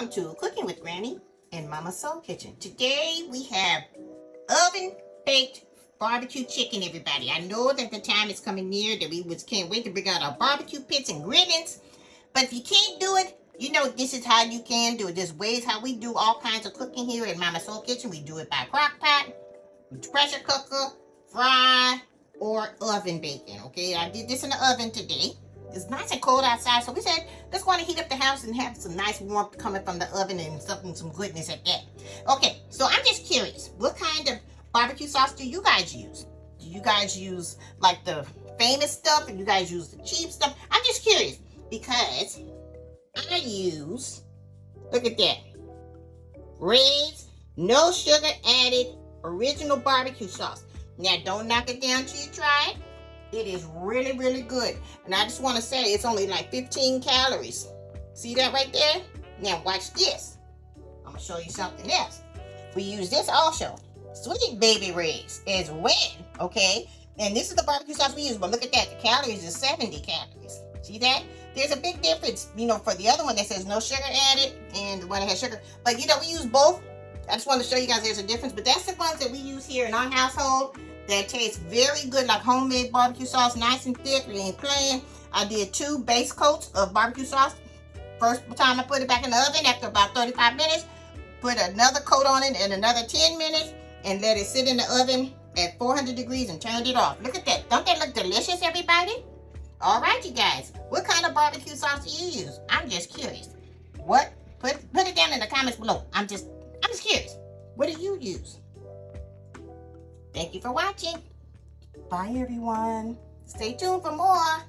Welcome to Cooking with Granny in Mama's Soul Kitchen. Today we have oven baked barbecue chicken, everybody. I know that the time is coming near that we can't wait to bring out our barbecue pits and griddles. But if you can't do it, you know this is how you can do it. There's ways how we do all kinds of cooking here in Mama's Soul Kitchen. We do it by crock pot, pressure cooker, fry, or oven baking. Okay, I did this in the oven today. It's nice and cold outside, so we said let's go and heat up the house and have some nice warmth coming from the oven and some goodness at that. Okay, so I'm just curious, what kind of barbecue sauce do you guys use? Do you guys use like the famous stuff, or you guys use the cheap stuff? I'm just curious because I use, look at that, Red's no sugar added original barbecue sauce. Now don't knock it down till you try it. It is really, really good. And I just want to say it's only like 15 calories. See that right there? Now watch this. I'm going to show you something else. We use this also. Sweet Baby Ray's as well, okay? And this is the barbecue sauce we use, but look at that. The calories is 70 calories. See that? There's a big difference, you know, for the other one that says no sugar added and the one that has sugar. But, you know, we use both. I just want to show you guys there's a difference. But that's the ones that we use here in our household. That tastes very good, like homemade barbecue sauce, nice and thick and plain. I did 2 base coats of barbecue sauce. First time I put it back in the oven, after about 35 minutes, put another coat on it and another 10 minutes, and let it sit in the oven at 400 degrees and turned it off. Look at that. Don't that look delicious, everybody? All right, you guys. What kind of barbecue sauce do you use? I'm just curious. What? Put it down in the comments below. I'm just curious. What do you use? Thank you for watching. Bye, everyone. Stay tuned for more.